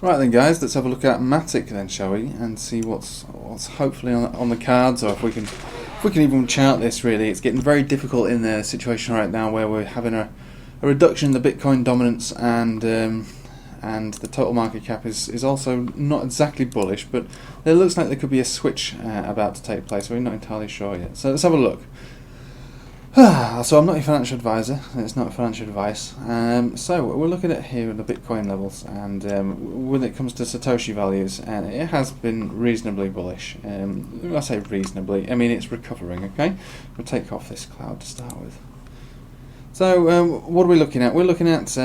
Right then guys, let's have a look at Matic then, shall we, and see what's hopefully on the cards, or if we can even chart this. Really, it's getting very difficult in the situation right now where we're having a reduction in the Bitcoin dominance, and the total market cap is also not exactly bullish, but it looks like there could be a switch about to take place. We're not entirely sure yet, so let's have a look. So I'm not a financial advisor, it's not financial advice. So we're looking at here at the Bitcoin levels, and when it comes to Satoshi values, and it has been reasonably bullish. I say reasonably, I mean it's recovering. Okay, we'll take off this cloud to start with. So what are we looking at? We're looking at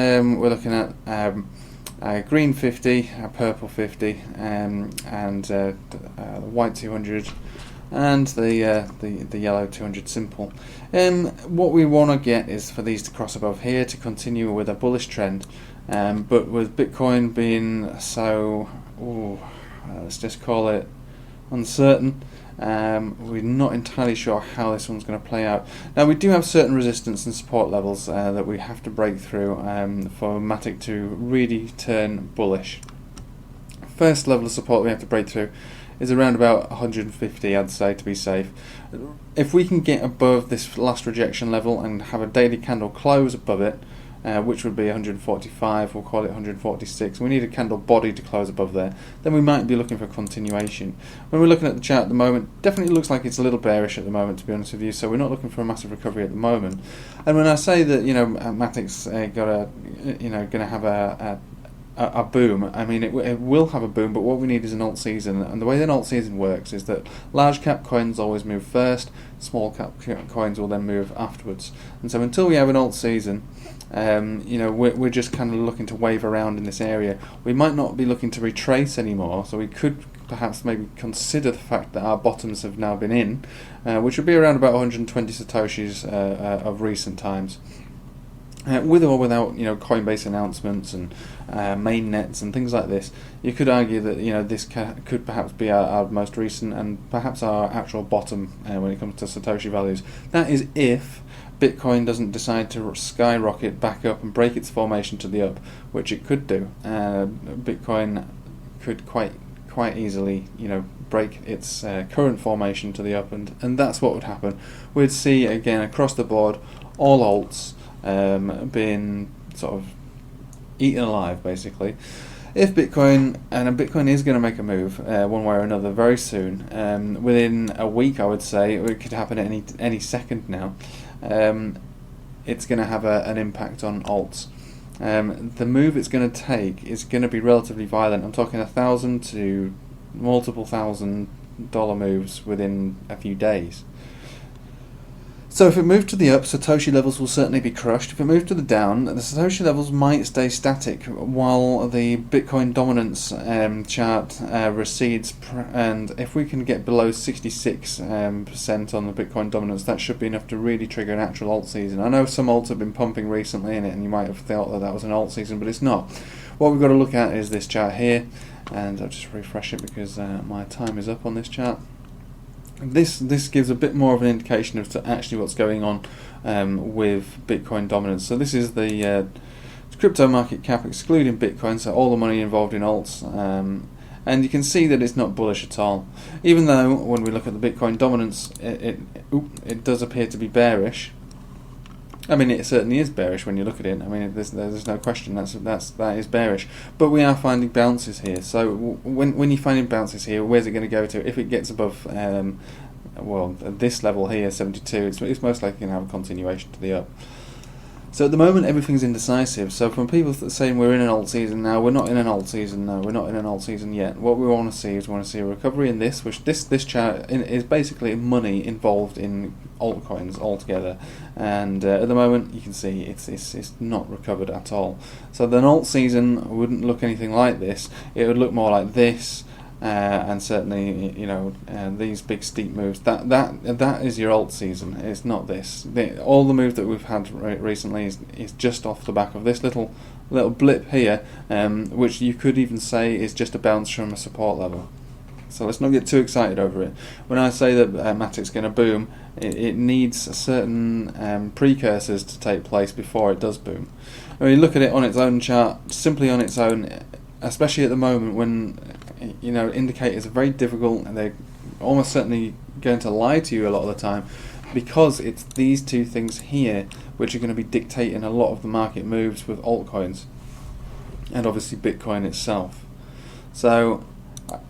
green 50, purple 50, and white 200. And the yellow 200 simple. What we want to get is for these to cross above here to continue with a bullish trend, but with Bitcoin being so, let's just call it uncertain, we're not entirely sure how this one's going to play out. Now we do have certain resistance and support levels that we have to break through for Matic to really turn bullish. First level of support we have to break through is around about 150, I'd say, to be safe. If we can get above this last rejection level and have a daily candle close above it, which would be 145, we'll call it 146, we need a candle body to close above there, then we might be looking for continuation. When we're looking at the chart at the moment, definitely looks like it's a little bearish at the moment, to be honest with you, so we're not looking for a massive recovery at the moment. And when I say that, Matic's going to have a boom, I mean it will have a boom, but what we need is an alt season, and the way an alt season works is that large cap coins always move first, small cap coins will then move afterwards, and so until we have an alt season, we're just kind of looking to wave around in this area. We might not be looking to retrace anymore, so we could perhaps maybe consider the fact that our bottoms have now been in, which would be around about 120 satoshis of recent times. With or without, Coinbase announcements and mainnets and things like this, you could argue that this could perhaps be our most recent and perhaps our actual bottom when it comes to Satoshi values. That is if Bitcoin doesn't decide to skyrocket back up and break its formation to the up, which it could do. Bitcoin could quite easily, break its current formation to the up, and that's what would happen. We'd see again across the board all alts being sort of eaten alive, basically. If Bitcoin is going to make a move one way or another very soon, within a week, I would say it could happen at any second now. It's going to have an impact on alts. The move it's going to take is going to be relatively violent. I'm talking $1,000 to multiple $1,000 moves within a few days. So if it moved to the up, Satoshi levels will certainly be crushed. If it moved to the down, the Satoshi levels might stay static while the Bitcoin dominance chart recedes. And if we can get below 66% on the Bitcoin dominance, that should be enough to really trigger an actual alt season. I know some alts have been pumping recently in it, and you might have thought that was an alt season, but it's not. What we've got to look at is this chart here, and I'll just refresh it because my time is up on this chart. This gives a bit more of an indication of actually what's going on with Bitcoin dominance. So this is the crypto market cap excluding Bitcoin, so all the money involved in alts, and you can see that it's not bullish at all. Even though when we look at the Bitcoin dominance, it does appear to be bearish. I mean, it certainly is bearish when you look at it. I mean, there's no question that is bearish. But we are finding bounces here. So when you're finding bounces here, where's it going to go to? If it gets above, this level here, 72, it's most likely going to have a continuation to the up. So at the moment, everything's indecisive. So from people that are saying we're in an alt season now, we're not in an alt season. No, we're not in an alt season yet. What we want to see is a recovery in this, which this chart is basically money involved in altcoins altogether. And at the moment, you can see it's not recovered at all. So the alt season wouldn't look anything like this. It would look more like this. And certainly, these big steep moves. That is your alt season. It's not this. All the move that we've had recently is just off the back of this little blip here, which you could even say is just a bounce from a support level. So let's not get too excited over it. When I say that Matic's going to boom, it needs certain precursors to take place before it does boom. When you look at it on its own chart, simply on its own, especially at the moment when indicators are very difficult and they're almost certainly going to lie to you a lot of the time, because it's these two things here which are going to be dictating a lot of the market moves with altcoins and obviously Bitcoin itself. So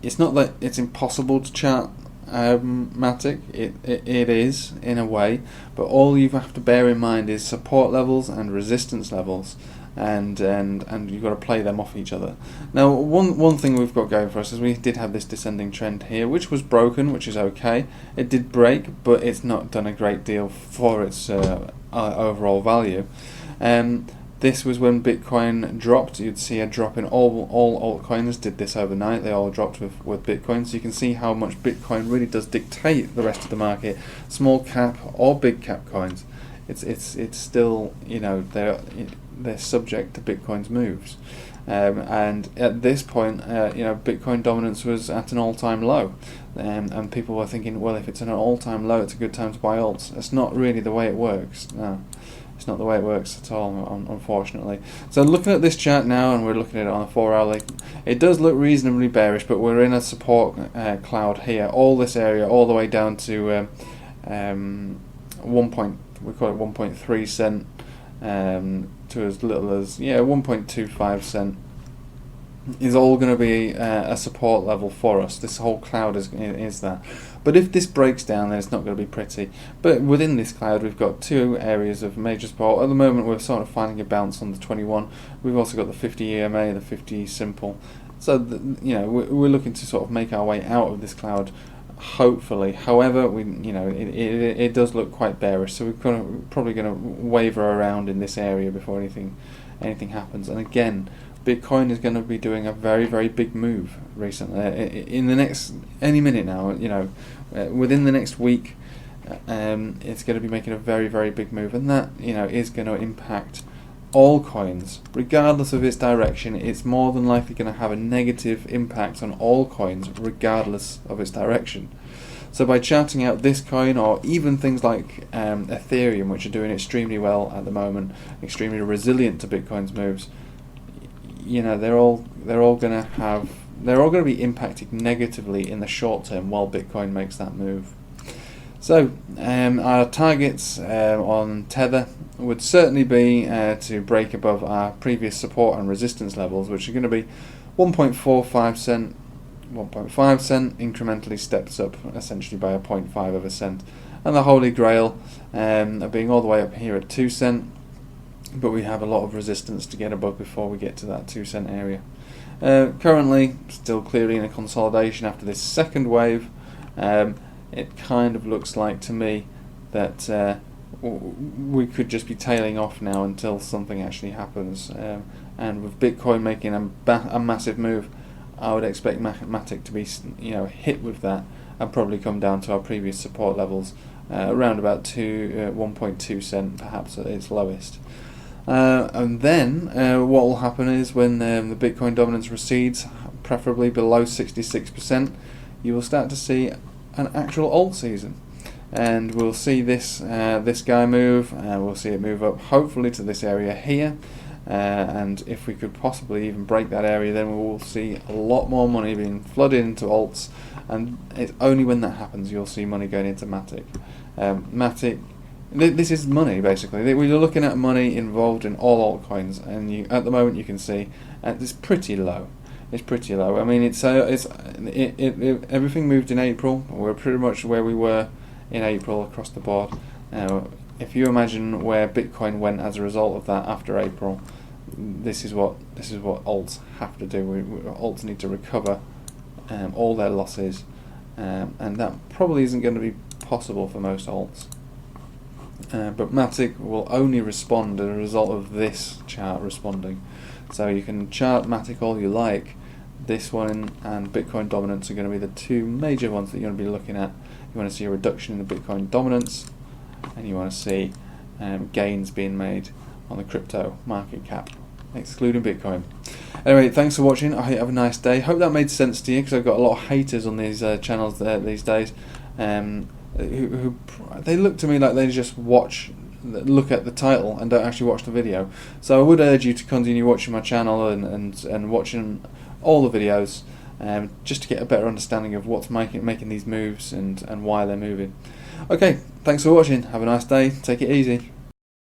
it's not that it's impossible to chart Matic. It is in a way, but all you have to bear in mind is support levels and resistance levels, and you've got to play them off each other. Now, one thing we've got going for us is we did have this descending trend here, which was broken, which is okay. It did break, but it's not done a great deal for its overall value. This was when Bitcoin dropped. You'd see a drop in all altcoins. Did this overnight. They all dropped with Bitcoin. So you can see how much Bitcoin really does dictate the rest of the market. Small cap or big cap coins, it's still, they're subject to Bitcoin's moves. And at this point, Bitcoin dominance was at an all-time low, and people were thinking, well, if it's at an all-time low, it's a good time to buy alts. That's not really the way it works. No. It's not the way it works at all, unfortunately. So looking at this chart now, and we're looking at it on a 4-hourly, it does look reasonably bearish, but we're in a support cloud here. All this area, all the way down to we call it 1.3 cent, to as little as 1.25 cent. Is all going to be a support level for us. This whole cloud is that. But if this breaks down, then it's not going to be pretty. But within this cloud, we've got two areas of major support. At the moment, we're sort of finding a bounce on the 21. We've also got the 50 EMA, the 50 simple. So we're looking to sort of make our way out of this cloud, hopefully. However, it does look quite bearish. So we're probably going to waver around in this area before anything happens. And again, Bitcoin is going to be doing a very, very big move recently. In the next any minute now, within the next week, it's going to be making a very, very big move, and that is going to impact all coins, regardless of its direction. It's more than likely going to have a negative impact on all coins, regardless of its direction. So by charting out this coin, or even things like Ethereum, which are doing extremely well at the moment, extremely resilient to Bitcoin's moves, they're all going to be impacted negatively in the short term while Bitcoin makes that move. So our targets on Tether would certainly be to break above our previous support and resistance levels, which are going to be 1.45 cent, 1.5 cent, incrementally steps up essentially by a 0.5 of a cent, and the Holy Grail being all the way up here at 2 cent. But we have a lot of resistance to get above before we get to that 2 cent area. Currently, still clearly in a consolidation after this second wave. It kind of looks like to me that we could just be tailing off now until something actually happens. And with Bitcoin making a massive move, I would expect Matic to be hit with that and probably come down to our previous support levels, around about 1.2 cent, perhaps at its lowest. And then what will happen is when the Bitcoin dominance recedes, preferably below 66%, you will start to see an actual alt season, and we'll see this guy move, and we'll see it move up hopefully to this area here, and if we could possibly even break that area, then we will see a lot more money being flooded into alts, and it's only when that happens you'll see money going into Matic. Matic, this is money basically. We're looking at money involved in all altcoins, and at the moment you can see it's pretty low. It's pretty low. I mean, everything moved in April. We're pretty much where we were in April across the board. Now, if you imagine where Bitcoin went as a result of that after April, this is what alts have to do. Alts need to recover all their losses, and that probably isn't going to be possible for most alts. But Matic will only respond as a result of this chart responding. So you can chart Matic all you like. This one and Bitcoin dominance are going to be the two major ones that you're going to be looking at. You want to see a reduction in the Bitcoin dominance, and you want to see gains being made on the crypto market cap, excluding Bitcoin. Anyway, thanks for watching. I hope you have a nice day. Hope that made sense to you, because I've got a lot of haters on these channels these days. Who they look to me like they just watch look at the title and don't actually watch the video. So I would urge you to continue watching my channel and watching all the videos, just to get a better understanding of what's making these moves and why they're moving. Okay, thanks for watching. Have a nice day. Take it easy.